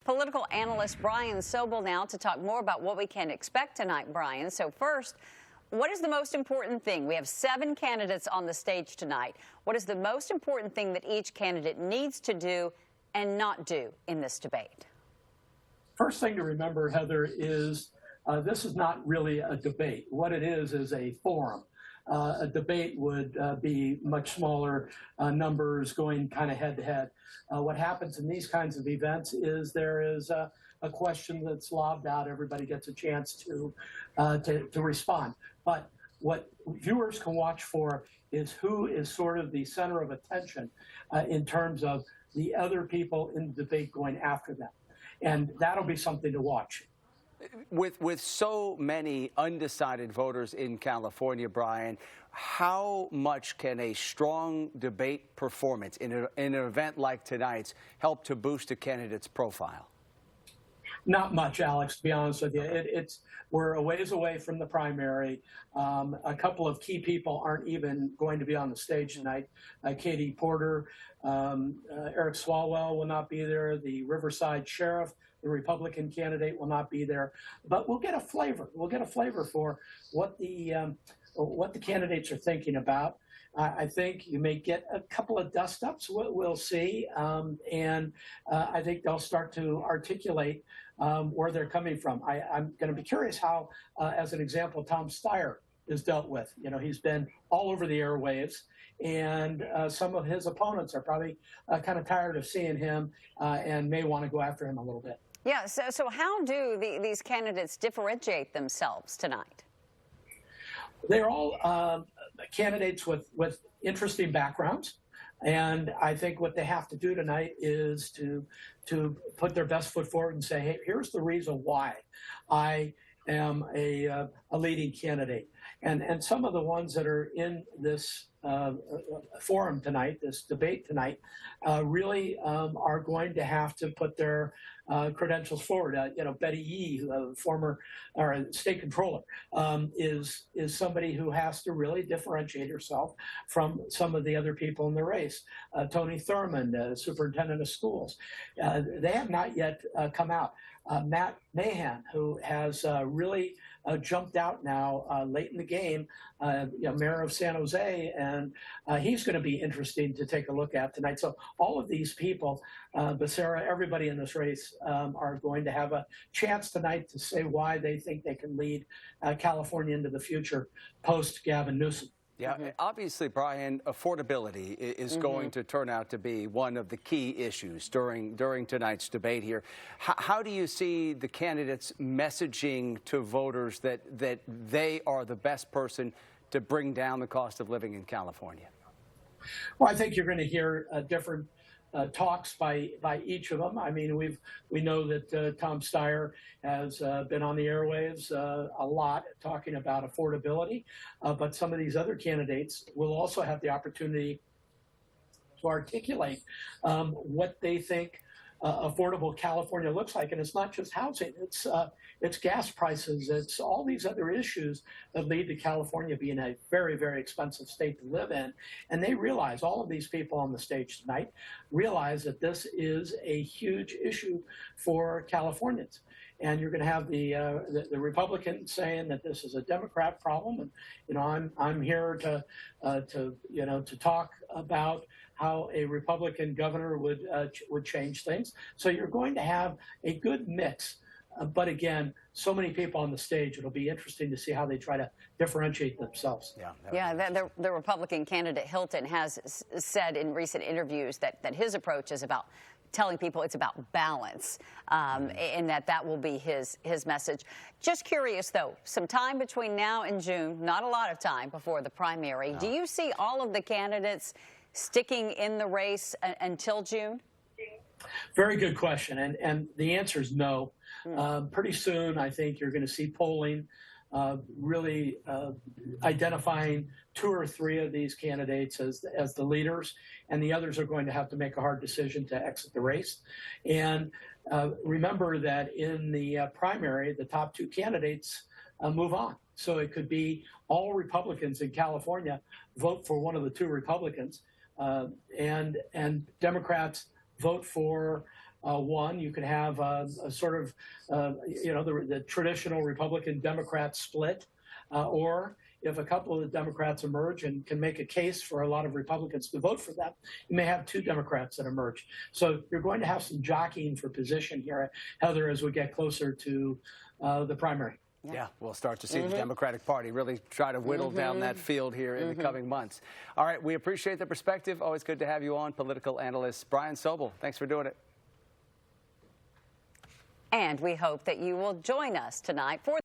political analyst Brian Sobel now to talk more about what we can expect tonight, Brian. So first, what is the most important thing? We have 7 candidates on the stage tonight. What is the most important thing that each candidate needs to do and not do in this debate? First thing to remember, Heather, is this is not really a debate. What it is a forum. A debate would be much smaller numbers going kind of head-to-head. What happens in these kinds of events is there is a question that's lobbed out. Everybody gets a chance to respond. But what viewers can watch for is who is sort of the center of attention in terms of the other people in the debate going after them. And that'll be something to watch. With so many undecided voters in California, Brian, how much can a strong debate performance in an event like tonight's help to boost a candidate's profile? Not much, Alex, to be honest with you. We're a ways away from the primary. A couple of key people aren't even going to be on the stage tonight. Katie Porter, Eric Swalwell will not be there. The Riverside Sheriff, the Republican candidate, will not be there. But we'll get a flavor. We'll get a flavor for what the candidates are thinking about. I think you may get a couple of dust-ups. We'll see. And I think they'll start to articulate where they're coming from. I'm going to be curious how, as an example, Tom Steyer is dealt with. You know, he's been all over the airwaves, and some of his opponents are probably kind of tired of seeing him and may want to go after him a little bit. Yeah, so how do these candidates differentiate themselves tonight? They're all candidates with interesting backgrounds. And I think what they have to do tonight is to put their best foot forward and say, hey, here's the reason why I am a leading candidate. And some of the ones that are in this forum tonight, this debate tonight, really are going to have to put their credentials forward. You know, Betty Yee, former or state controller, is somebody who has to really differentiate herself from some of the other people in the race. Tony Thurmond, superintendent of schools, they have not yet come out. Matt Mahan, who has really jumped out now late in the game, mayor of San Jose, and he's going to be interesting to take a look at tonight. So all of these people, Becerra, everybody in this race are going to have a chance tonight to say why they think they can lead California into the future post Gavin Newsom. Yeah, obviously, Brian, affordability is going to turn out to be one of the key issues during tonight's debate here. How do you see the candidates messaging to voters that they are the best person to bring down the cost of living in California? Well, I think you're going to hear different talks by each of them. I mean, we know that Tom Steyer has been on the airwaves a lot talking about affordability, but some of these other candidates will also have the opportunity to articulate what they think affordable California looks like. And it's not just housing, it's gas prices, it's all these other issues that lead to California being a very, very expensive state to live in. And they realize, all of these people on the stage tonight realize that this is a huge issue for Californians. And you're going to have the Republicans saying that this is a Democrat problem, and you know I'm here to talk about how a Republican governor would change things. So you're going to have a good mix. But again, so many people on the stage, it'll be interesting to see how they try to differentiate themselves. The Republican candidate Hilton has said in recent interviews that his approach is about telling people it's about balance, and that will be his message. Just curious, though, some time between now and June, not a lot of time before the primary. No. Do you see all of the candidates sticking in the race until June? Very good question, and the answer is no. Pretty soon, I think you're going to see polling really identifying 2 or 3 of these candidates as the leaders, and the others are going to have to make a hard decision to exit the race. And remember that in the primary, the top 2 candidates move on. So it could be all Republicans in California vote for one of the 2 Republicans, and Democrats vote for one. You could have a sort of, the traditional Republican-Democrat split, or if a couple of the Democrats emerge and can make a case for a lot of Republicans to vote for them, you may have two Democrats that emerge. So you're going to have some jockeying for position here, Heather, as we get closer to the primary. Yeah, we'll start to see the Democratic Party really try to whittle down that field here in the coming months. All right, we appreciate the perspective. Always good to have you on, political analyst Brian Sobel. Thanks for doing it. And we hope that you will join us tonight for